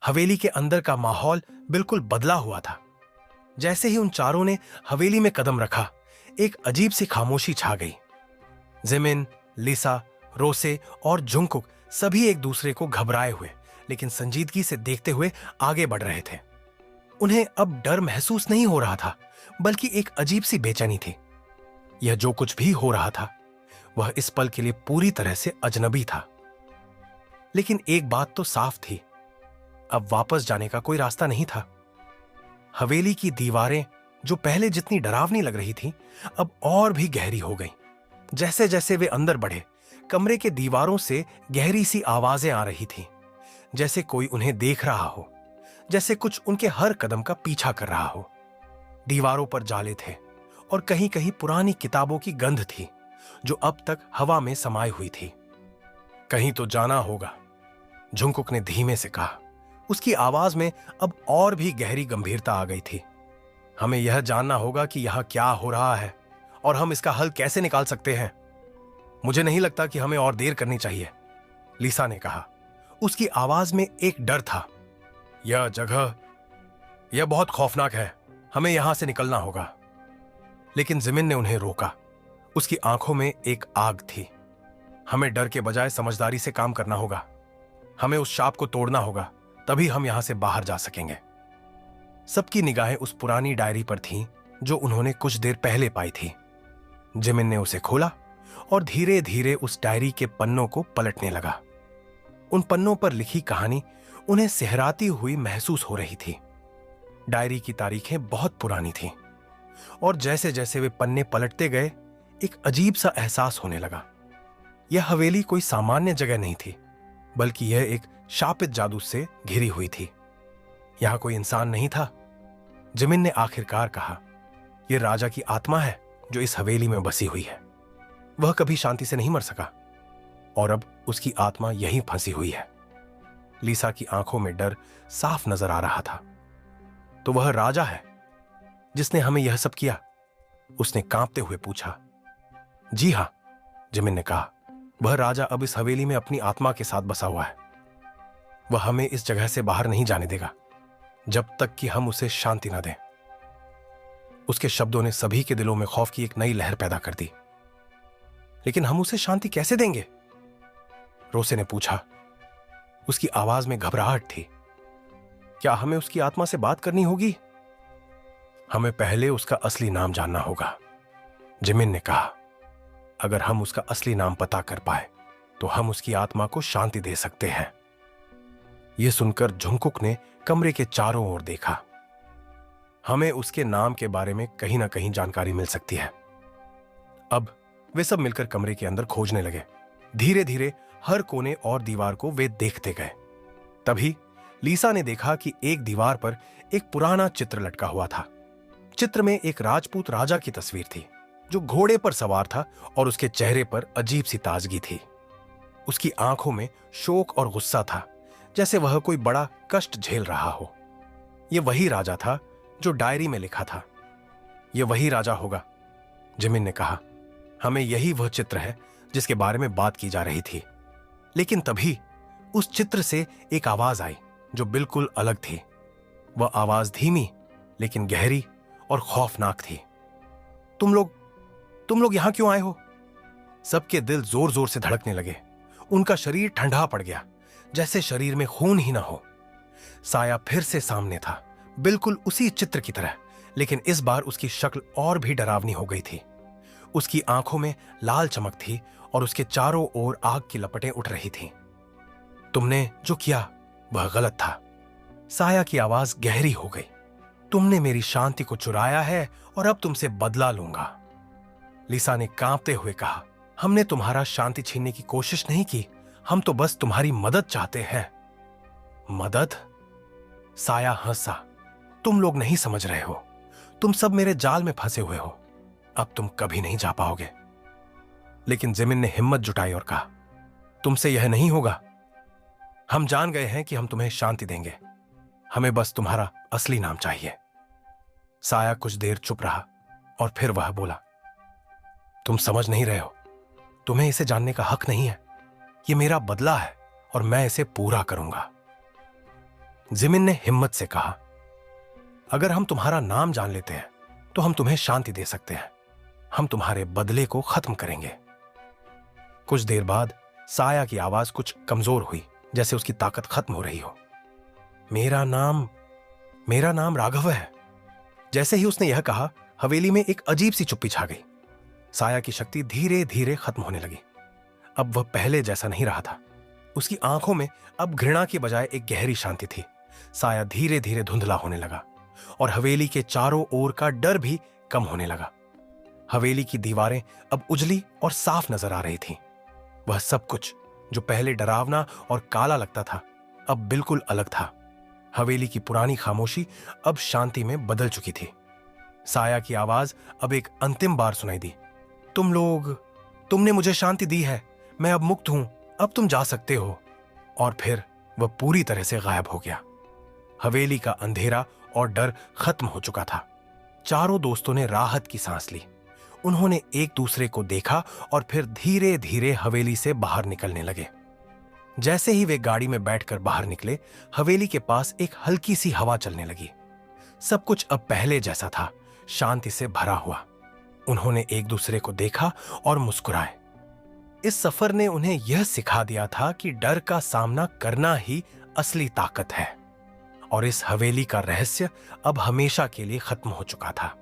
हवेली के अंदर का माहौल बिल्कुल बदला हुआ था। जैसे ही उन चारों ने हवेली में कदम रखा, एक अजीब सी खामोशी छा गई। जिमिन, लिसा, रोसे और जुंगकुक सभी एक दूसरे को घबराए हुए लेकिन संजीदगी से देखते हुए आगे बढ़ रहे थे। उन्हें अब डर महसूस नहीं हो रहा था, बल्कि एक अजीब सी बेचैनी थी। यह जो कुछ भी हो रहा था वह इस पल के लिए पूरी तरह से अजनबी था। लेकिन एक बात तो साफ थी, अब वापस जाने का कोई रास्ता नहीं था। हवेली की दीवारें जो पहले जितनी डरावनी लग रही थीं, अब और भी गहरी हो गईं। जैसे जैसे वे अंदर बढ़े, कमरे के दीवारों से गहरी सी आवाजें आ रही थीं, जैसे कोई उन्हें देख रहा हो, जैसे कुछ उनके हर कदम का पीछा कर रहा हो। दीवारों पर जाले थे और कहीं कहीं पुरानी किताबों की गंध थी जो अब तक हवा में समाई हुई थी। कहीं तो जाना होगा, जुंगकुक ने धीमे से कहा। उसकी आवाज में अब और भी गहरी गंभीरता आ गई थी। हमें यह जानना होगा कि यहां क्या हो रहा है और हम इसका हल कैसे निकाल सकते हैं। मुझे नहीं लगता कि हमें और देर करनी चाहिए, लिसा ने कहा। उसकी आवाज में एक डर था। यह बहुत खौफनाक है, हमें यहां से निकलना होगा। लेकिन जिमिन ने उन्हें रोका। उसकी आंखों में एक आग थी। हमें डर के बजाय समझदारी से काम करना होगा। हमें उस शाप को तोड़ना होगा, तभी हम यहां से बाहर जा सकेंगे। सबकी निगाहें उस पुरानी डायरी पर थीं जो उन्होंने कुछ देर पहले पाई थी। जिमिन ने उसे खोला और धीरे धीरे उस डायरी के पन्नों को पलटने लगा। उन पन्नों पर लिखी कहानी उन्हें सिहराती हुई महसूस हो रही थी। डायरी की तारीखें बहुत पुरानी थीं और जैसे जैसे वे पन्ने पलटते गए, एक अजीब सा एहसास होने लगा। यह हवेली कोई सामान्य जगह नहीं थी, बल्कि यह एक शापित जादू से घिरी हुई थी। यहां कोई इंसान नहीं था। जिमिन ने आखिरकार कहा, यह राजा की आत्मा है जो इस हवेली में बसी हुई है। वह कभी शांति से नहीं मर सका और अब उसकी आत्मा यहीं फंसी हुई है। लिसा की आंखों में डर साफ नजर आ रहा था। तो वह राजा है जिसने हमें यह सब किया? उसने कांपते हुए पूछा। जी हां, जिमिन ने कहा। वह राजा अब इस हवेली में अपनी आत्मा के साथ बसा हुआ है। वह हमें इस जगह से बाहर नहीं जाने देगा जब तक कि हम उसे शांति न दें। उसके शब्दों ने सभी के दिलों में खौफ की एक नई लहर पैदा कर दी। लेकिन हम उसे शांति कैसे देंगे? रोसे ने पूछा। उसकी आवाज में घबराहट थी। क्या हमें उसकी आत्मा से बात करनी होगी? हमें पहले उसका असली नाम जानना होगा, जिमिन ने कहा। अगर हम उसका असली नाम पता कर पाए तो हम उसकी आत्मा को शांति दे सकते हैं। यह सुनकर जुंगकुक ने कमरे के चारों ओर देखा। हमें उसके नाम के बारे में कहीं ना कहीं जानकारी मिल सकती है। अब वे सब मिलकर कमरे के अंदर खोजने लगे। धीरे धीरे हर कोने और दीवार को वे देखते गए। तभी लिसा ने देखा कि एक दीवार पर एक पुराना चित्र लटका हुआ था। चित्र में एक राजपूत राजा की तस्वीर थी जो घोड़े पर सवार था और उसके चेहरे पर अजीब सी ताजगी थी। उसकी आंखों में शोक और गुस्सा था, जैसे वह कोई बड़ा कष्ट झेल रहा हो। यह वही राजा था जो डायरी में लिखा था। यह वही राजा होगा, जिमिन ने कहा। हमें यही वह चित्र है जिसके बारे में बात की जा रही थी। लेकिन तभी उस चित्र से एक आवाज आई जो बिल्कुल अलग थी। वह आवाज धीमी लेकिन गहरी और खौफनाक थी। तुम लोग यहां क्यों आए हो? सबके दिल जोर जोर से धड़कने लगे। उनका शरीर ठंडा पड़ गया, जैसे शरीर में खून ही ना हो। साया फिर से सामने था, बिल्कुल उसी चित्र की तरह, लेकिन इस बार उसकी शक्ल और भी डरावनी हो गई थी। उसकी आंखों में लाल चमक थी और उसके चारों ओर आग की लपटें उठ रही थीं। तुमने जो किया वह गलत था। साया की आवाज गहरी हो गई। तुमने मेरी शांति को चुराया है और अब तुमसे बदला लूंगा। लिसा ने कांपते हुए कहा। हमने तुम्हारा शांति छीनने की कोशिश नहीं की, हम तो बस तुम्हारी मदद चाहते हैं। मदद? साया हंसा। तुम लोग नहीं समझ रहे हो। तुम सब मेरे जाल में फंसे हुए हो। अब तुम कभी नहीं जा पाओगे। लेकिन जिमिन ने हिम्मत जुटाई और कहा, तुमसे यह नहीं होगा। हम जान गए हैं कि हम तुम्हें शांति देंगे। हमें बस तुम्हारा असली नाम चाहिए। साया कुछ देर चुप रहा और फिर वह बोला, तुम समझ नहीं रहे हो। तुम्हें इसे जानने का हक नहीं है। यह मेरा बदला है और मैं इसे पूरा करूंगा। जिमिन ने हिम्मत से कहा, अगर हम तुम्हारा नाम जान लेते हैं तो हम तुम्हें शांति दे सकते हैं। हम तुम्हारे बदले को खत्म करेंगे। कुछ देर बाद साया की आवाज कुछ कमजोर हुई, जैसे उसकी ताकत खत्म हो रही हो। मेरा नाम राघव है। जैसे ही उसने यह कहा, हवेली में एक अजीब सी चुप्पी छा गई। साया की शक्ति धीरे धीरे खत्म होने लगी। अब वह पहले जैसा नहीं रहा था। उसकी आंखों में अब घृणा की बजाय एक गहरी शांति थी। साया धीरे धीरे धुंधला होने लगा और हवेली के चारों ओर का डर भी कम होने लगा। हवेली की दीवारें अब उजली और साफ नजर आ रही थीं। वह सब कुछ जो पहले डरावना और काला लगता था, अब बिल्कुल अलग था। हवेली की पुरानी खामोशी अब शांति में बदल चुकी थी। साया की आवाज अब एक अंतिम बार सुनाई दी, तुमने मुझे शांति दी है। मैं अब मुक्त हूं। अब तुम जा सकते हो। और फिर वह पूरी तरह से गायब हो गया। हवेली का अंधेरा और डर खत्म हो चुका था। चारों दोस्तों ने राहत की सांस ली। उन्होंने एक दूसरे को देखा और फिर धीरे धीरे हवेली से बाहर निकलने लगे। जैसे ही वे गाड़ी में बैठकर बाहर निकले, हवेली के पास एक हल्की सी हवा चलने लगी। सब कुछ अब पहले जैसा था, शांति से भरा हुआ। उन्होंने एक दूसरे को देखा और मुस्कुराए। इस सफर ने उन्हें यह सिखा दिया था कि डर का सामना करना ही असली ताकत है। और इस हवेली का रहस्य अब हमेशा के लिए खत्म हो चुका था।